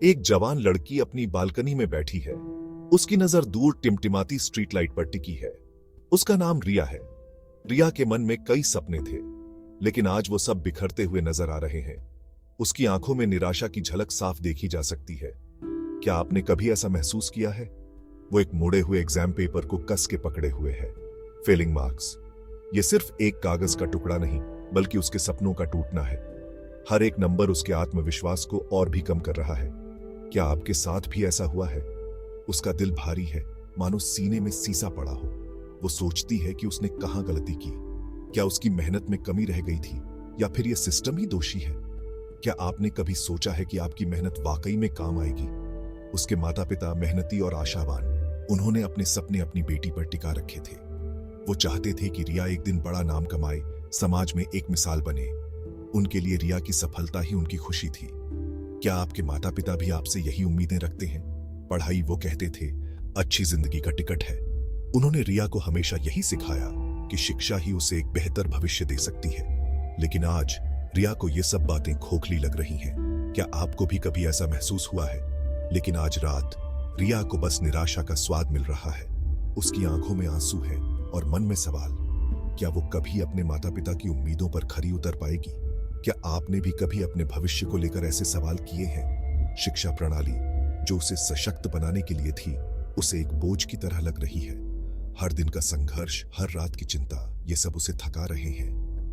एक जवान लड़की अपनी बालकनी में बैठी है। उसकी नजर दूर टिमटिमाती स्ट्रीट लाइट पर टिकी है। उसका नाम रिया है। रिया के मन में कई सपने थे, लेकिन आज वो सब बिखरते हुए नजर आ रहे हैं। उसकी आंखों में निराशा की झलक साफ देखी जा सकती है। क्या आपने कभी ऐसा महसूस किया है? वो एक मुड़े हुए एग्जाम पेपर को कस के पकड़े हुए है। फेलिंग मार्क्स, ये सिर्फ एक कागज का टुकड़ा नहीं, बल्कि उसके सपनों का टूटना है। हर एक नंबर उसके आत्मविश्वास को और भी कम कर रहा है। क्या आपके साथ भी ऐसा हुआ है? उसका दिल भारी है, मानो सीने में सीसा पड़ा हो। वो सोचती है कि उसने कहां गलती की। क्या उसकी मेहनत में कमी रह गई थी, या फिर यह सिस्टम ही दोषी है? क्या आपने कभी सोचा है कि आपकी मेहनत वाकई में काम आएगी? उसके माता पिता मेहनती और आशावान, उन्होंने अपने सपने अपनी बेटी पर टिका रखे थे। वो चाहते थे कि रिया एक दिन बड़ा नाम कमाए, समाज में एक मिसाल बने। उनके लिए रिया की सफलता ही उनकी खुशी थी। क्या आपके माता पिता भी आपसे यही उम्मीदें रखते हैं? पढ़ाई, वो कहते थे, अच्छी जिंदगी का टिकट है। उन्होंने रिया को हमेशा यही सिखाया कि शिक्षा ही उसे एक बेहतर भविष्य दे सकती है। लेकिन आज रिया को ये सब बातें खोखली लग रही हैं। क्या आपको भी कभी ऐसा महसूस हुआ है? लेकिन आज रात रिया को बस निराशा का स्वाद मिल रहा है। उसकी आंखों में आंसू है और मन में सवाल, क्या वो कभी अपने माता पिता की उम्मीदों पर खरी उतर पाएगी? क्या आपने भी कभी अपने भविष्य को लेकर ऐसे सवाल किए हैं? शिक्षा प्रणाली, जो उसे सशक्त बनाने के लिए थी, उसे एक बोझ की तरह लग रही है। हर दिन का संघर्ष, हर रात की चिंता, ये सब उसे थका रहे हैं।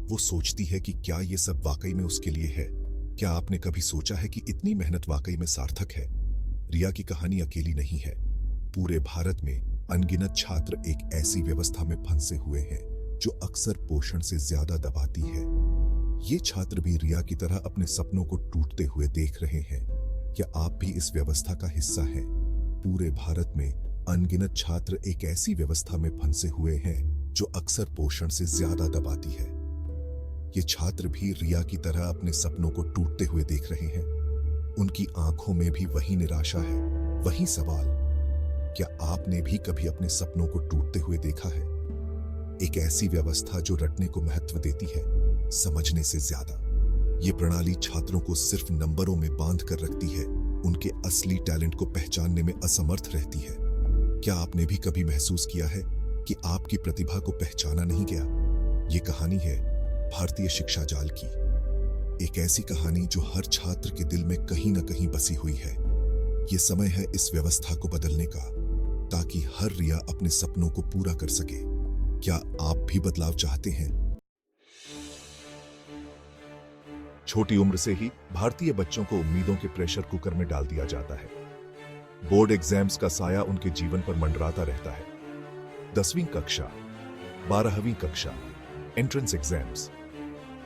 वो सोचती है कि क्या ये सब वाकई में उसके लिए है? क्या आपने कभी सोचा है कि इतनी मेहनत वाकई में सार्थक है? रिया की कहानी अकेली नहीं है। पूरे भारत में अनगिनत छात्र एक ऐसी व्यवस्था में फंसे हुए हैं जो अक्सर पोषण से ज्यादा दबाती है। ये छात्र भी रिया की तरह अपने सपनों को टूटते हुए देख रहे हैं। क्या आप भी इस व्यवस्था का हिस्सा हैं? पूरे भारत में अनगिनत छात्र एक ऐसी व्यवस्था में फंसे हुए हैं जो अक्सर पोषण से ज्यादा दबाती है। ये छात्र भी रिया की तरह अपने सपनों को टूटते हुए देख रहे हैं। उनकी आंखों में भी वही निराशा है, वही सवाल। क्या आपने भी कभी अपने सपनों को टूटते हुए देखा है? एक ऐसी व्यवस्था जो रटने को महत्व देती है, समझने से ज्यादा। ये प्रणाली छात्रों को सिर्फ नंबरों में बांध कर रखती है, उनके असली टैलेंट को पहचानने में असमर्थ रहती है। क्या आपने भी कभी महसूस किया है कि आपकी प्रतिभा को पहचाना नहीं गया? ये कहानी है भारतीय शिक्षा जाल की। एक ऐसी कहानी जो हर छात्र के दिल में कहीं ना कहीं बसी हुई है। ये समय है इस व्यवस्था को बदलने का, ताकि हर रिया अपने सपनों को पूरा कर सके। क्या आप भी बदलाव चाहते हैं? छोटी उम्र से ही भारतीय बच्चों को उम्मीदों के प्रेशर कुकर में डाल दिया जाता है। बोर्ड एग्जाम्स का साया उनके जीवन पर मंडराता रहता है। 10वीं कक्षा, 12वीं कक्षा, एंट्रेंस एग्जाम्स,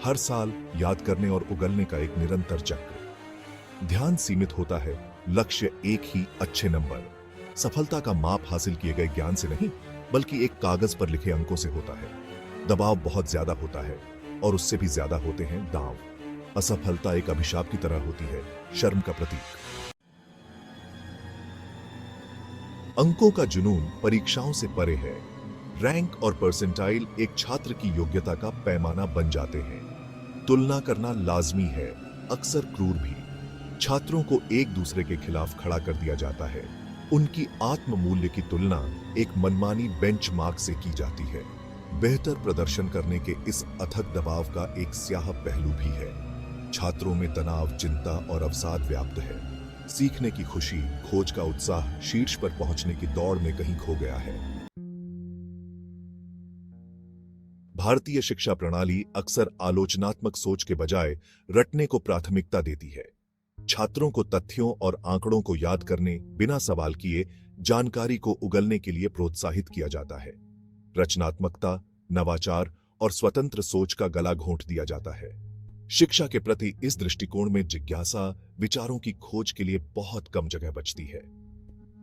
हर साल याद करने और उगलने का एक निरंतर चक्र। ध्यान सीमित होता है, लक्ष्य एक ही, अच्छे नंबर। सफलता का माप हासिल किए गए ज्ञान से नहीं, बल्कि एक कागज पर लिखे अंकों से होता है। दबाव बहुत ज्यादा होता है, और उससे भी ज्यादा होते हैं दांव। असफलता एक अभिशाप की तरह होती है, शर्म का प्रतीक। अंकों का जुनून परीक्षाओं से परे है। रैंक और परसेंटाइल एक छात्र की योग्यता का पैमाना बन जाते हैं। तुलना करना लाजमी है, अक्सर क्रूर भी। छात्रों को एक दूसरे के खिलाफ खड़ा कर दिया जाता है। उनकी आत्म मूल्य की तुलना एक मनमानी बेंचमार्क से की जाती है। बेहतर प्रदर्शन करने के इस अथक दबाव का एक स्याह पहलू भी है। छात्रों में तनाव, चिंता और अवसाद व्याप्त है। सीखने की खुशी, खोज का उत्साह शीर्ष पर पहुंचने की दौड़ में कहीं खो गया है। भारतीय शिक्षा प्रणाली अक्सर आलोचनात्मक सोच के बजाय रटने को प्राथमिकता देती है। छात्रों को तथ्यों और आंकड़ों को याद करने, बिना सवाल किए जानकारी को उगलने के लिए प्रोत्साहित किया जाता है। रचनात्मकता, नवाचार और स्वतंत्र सोच का गला घोंट दिया जाता है। शिक्षा के प्रति इस दृष्टिकोण में जिज्ञासा, विचारों की खोज के लिए बहुत कम जगह बचती है।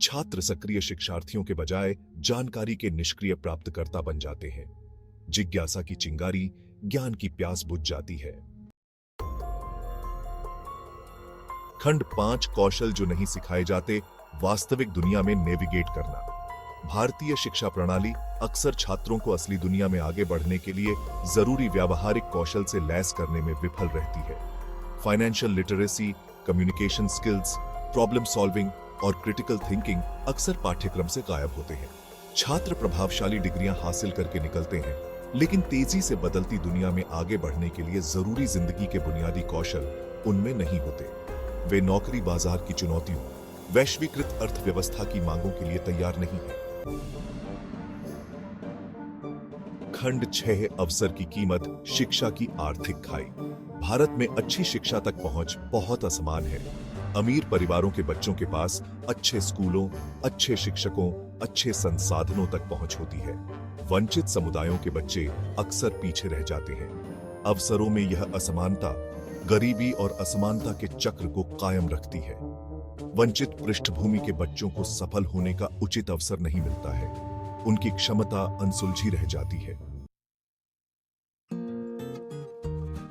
छात्र सक्रिय शिक्षार्थियों के बजाय जानकारी के निष्क्रिय प्राप्तकर्ता बन जाते हैं। जिज्ञासा की चिंगारी, ज्ञान की प्यास बुझ जाती है। खंड 5, कौशल जो नहीं सिखाए जाते, वास्तविक दुनिया में नेविगेट करना। भारतीय शिक्षा प्रणाली अक्सर छात्रों को असली दुनिया में आगे बढ़ने के लिए जरूरी व्यावहारिक कौशल से लैस करने में विफल रहती है। Financial literacy, communication skills, problem solving और क्रिटिकल थिंकिंग अक्सर पाठ्यक्रम से गायब होते हैं। छात्र प्रभावशाली डिग्रियां हासिल करके निकलते हैं, लेकिन तेजी से बदलती दुनिया में आगे बढ़ने के लिए जरूरी जिंदगी के बुनियादी कौशल उनमें नहीं होते। वे नौकरी बाजार की चुनौतियों, वैश्वीकृत अर्थव्यवस्था की मांगों के लिए तैयार नहीं हैं। खंड 6 अवसर की कीमत, शिक्षा की आर्थिक खाई। भारत में अच्छी शिक्षा तक पहुंच बहुत असमान है। अमीर परिवारों के बच्चों के पास अच्छे स्कूलों, अच्छे शिक्षकों, अच्छे संसाधनों तक पहुंच होती है। वंचित समुदायों के बच्चे अक्सर पीछे रह जाते हैं। अवसरों में यह असमानता गरीबी और असमानता के चक्र को कायम रखती है। वंचित पृष्ठभूमि के बच्चों को सफल होने का उचित अवसर नहीं मिलता है। उनकी क्षमता अनसुलझी रह जाती है।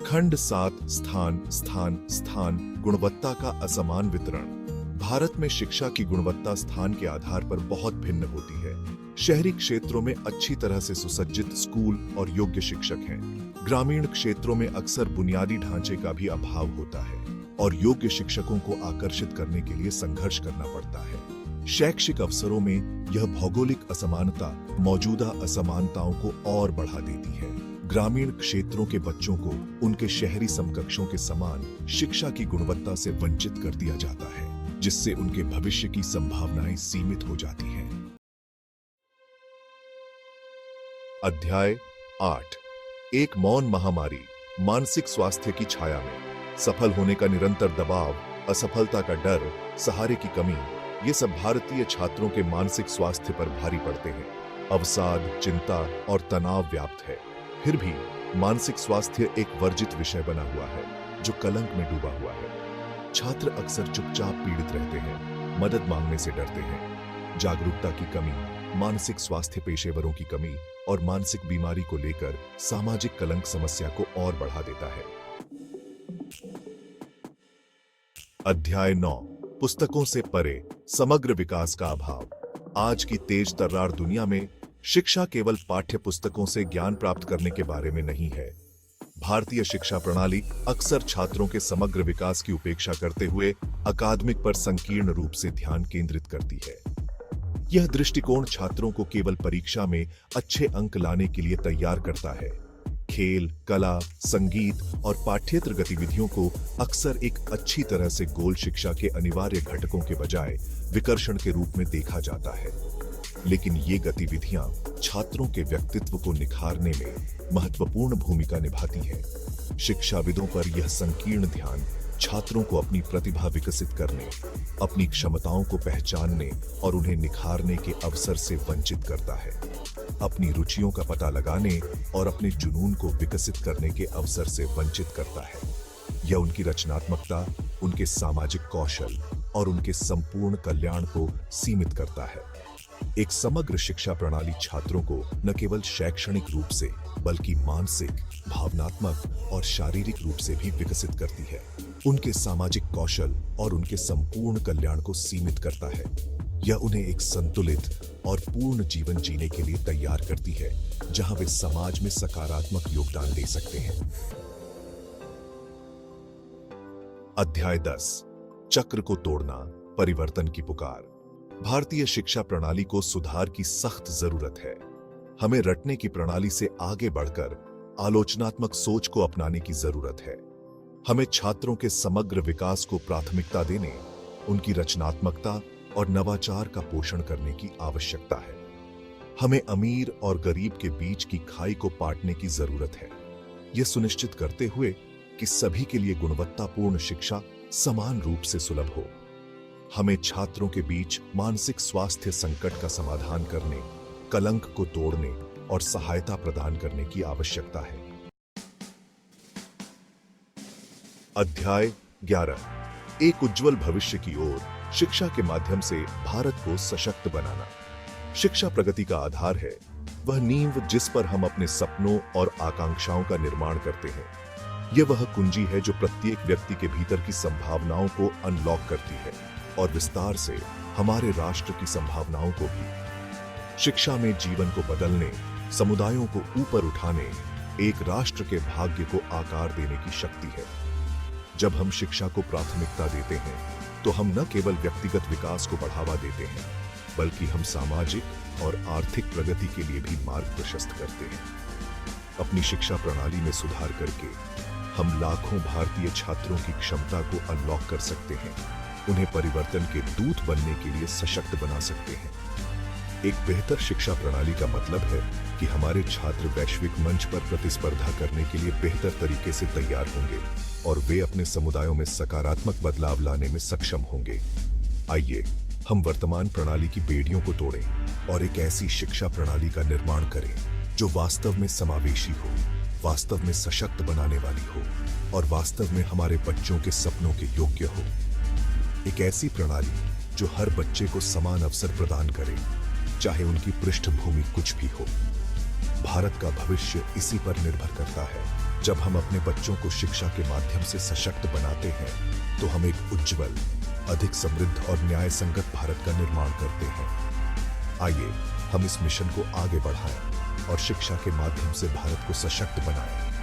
खंड 7 स्थान स्थान स्थान गुणवत्ता का असमान वितरण। भारत में शिक्षा की गुणवत्ता स्थान के आधार पर बहुत भिन्न होती है। शहरी क्षेत्रों में अच्छी तरह से सुसज्जित स्कूल और योग्य शिक्षक हैं। ग्रामीण क्षेत्रों में अक्सर बुनियादी ढांचे का भी अभाव होता है और योग्य शिक्षकों को आकर्षित करने के लिए संघर्ष करना पड़ता है। शैक्षिक अवसरों में यह भौगोलिक असमानता मौजूदा असमानताओं को और बढ़ा देती है। ग्रामीण क्षेत्रों के बच्चों को उनके शहरी समकक्षों के समान शिक्षा की गुणवत्ता से वंचित कर दिया जाता है, जिससे उनके भविष्य की संभावनाएं सीमित हो जाती हैं। अध्याय 8 एक मौन महामारी, मानसिक स्वास्थ्य की छाया में। सफल होने का निरंतर दबाव, असफलता का डर, सहारे की कमी, ये सब भारतीय छात्रों के मानसिक स्वास्थ्य पर भारी पड़ते हैं। अवसाद, चिंता और तनाव व्याप्त है। फिर भी मानसिक स्वास्थ्य एक वर्जित विषय बना हुआ है, जो कलंक में डूबा हुआ है। छात्र अक्सर चुपचाप पीड़ित रहते हैं, मदद मांगने से डरते हैं। जागरूकता की कमी, मानसिक स्वास्थ्य पेशेवरों की कमी और मानसिक बीमारी को लेकर सामाजिक कलंक समस्या को और बढ़ा देता है। अध्याय 9 पुस्तकों से परे, समग्र विकास का अभाव। आज की तेज तर्रार दुनिया में शिक्षा केवल पाठ्य पुस्तकों से ज्ञान प्राप्त करने के बारे में नहीं है। भारतीय शिक्षा प्रणाली अक्सर छात्रों के समग्र विकास की उपेक्षा करते हुए अकादमिक पर संकीर्ण रूप से ध्यान केंद्रित करती है। यह दृष्टिकोण छात्रों को केवल परीक्षा में अच्छे अंक लाने के लिए तैयार करता है। खेल, कला, संगीत और पाठ्येतर गतिविधियों को अक्सर एक अच्छी तरह से गोल शिक्षा के अनिवार्य घटकों के बजाय विकर्षण के रूप में देखा जाता है। लेकिन ये गतिविधियां छात्रों के व्यक्तित्व को निखारने में महत्वपूर्ण भूमिका निभाती हैं। शिक्षाविदों पर यह संकीर्ण ध्यान छात्रों को अपनी प्रतिभा विकसित करने, अपनी क्षमताओं को पहचानने और उन्हें निखारने के अवसर से वंचित करता है। अपनी रुचियों का पता लगाने और अपने जुनून को विकसित करने के अवसर से वंचित करता है। यह उनकी रचनात्मकता, उनके सामाजिक कौशल और उनके संपूर्ण कल्याण को सीमित करता है। एक समग्र शिक्षा प्रणाली छात्रों को न केवल शैक्षणिक रूप से बल्कि मानसिक, भावनात्मक और शारीरिक रूप से भी विकसित करती है। उनके सामाजिक कौशल और उनके संपूर्ण कल्याण को सीमित करता है। यह उन्हें एक संतुलित और पूर्ण जीवन जीने के लिए तैयार करती है, जहां वे समाज में सकारात्मक योगदान दे सकते हैं। अध्याय 10 चक्र को तोड़ना, परिवर्तन की पुकार। भारतीय शिक्षा प्रणाली को सुधार की सख्त जरूरत है। हमें रटने की प्रणाली से आगे बढ़कर आलोचनात्मक सोच को अपनाने की जरूरत है। हमें छात्रों के समग्र विकास को प्राथमिकता देने, उनकी रचनात्मकता और नवाचार का पोषण करने की आवश्यकता है। हमें अमीर और गरीब के बीच की खाई को पाटने की जरूरत है, यह सुनिश्चित करते हुए कि सभी के लिए गुणवत्तापूर्ण शिक्षा समान रूप से सुलभ हो। हमें छात्रों के बीच मानसिक स्वास्थ्य संकट का समाधान करने, कलंक को तोड़ने और सहायता प्रदान करने की आवश्यकता है। अध्याय 11 एक उज्जवल भविष्य की ओर, शिक्षा के माध्यम से भारत को सशक्त बनाना। शिक्षा प्रगति का आधार है, वह नींव जिस पर हम अपने सपनों और आकांक्षाओं का निर्माण करते हैं। यह वह कुंजी है जो प्रत्येक व्यक्ति के भीतर की संभावनाओं को अनलॉक करती है और विस्तार से हमारे राष्ट्र की संभावनाओं को भी। शिक्षा में जीवन को बदलने, समुदायों को ऊपर उठाने, एक राष्ट्र के भाग्य को आकार देने की शक्ति है। जब हम शिक्षा को प्राथमिकता देते हैं, तो हम न केवल व्यक्तिगत विकास को बढ़ावा देते हैं, बल्कि हम सामाजिक और आर्थिक प्रगति के लिए भी मार्ग प्रशस्त करते हैं। अपनी शिक्षा प्रणाली में सुधार करके हम लाखों भारतीय छात्रों की क्षमता को अनलॉक कर सकते हैं, उन्हें परिवर्तन के दूत बनने के लिए सशक्त बना सकते हैं। एक बेहतर शिक्षा प्रणाली का मतलब है कि हमारे छात्र वैश्विक मंच पर प्रतिस्पर्धा करने के लिए बेहतर तरीके से तैयार होंगे और वे अपने समुदायों में सकारात्मक बदलाव लाने में सक्षम होंगे। आइए हम वर्तमान प्रणाली की बेड़ियों को तोड़ें और एक ऐसी शिक्षा प्रणाली का निर्माण करें जो वास्तव में समावेशी हो, वास्तव में सशक्त बनाने वाली हो और वास्तव में हमारे बच्चों के सपनों के योग्य हो। एक ऐसी प्रणाली जो हर बच्चे को समान अवसर प्रदान करे, चाहे उनकी पृष्ठभूमि कुछ भी हो। भारत का भविष्य इसी पर निर्भर करता है। जब हम अपने बच्चों को शिक्षा के माध्यम से सशक्त बनाते हैं, तो हम एक उज्जवल, अधिक समृद्ध और न्याय संगत भारत का निर्माण करते हैं। आइए हम इस मिशन को आगे बढ़ाएं और शिक्षा के माध्यम से भारत को सशक्त बनाएं।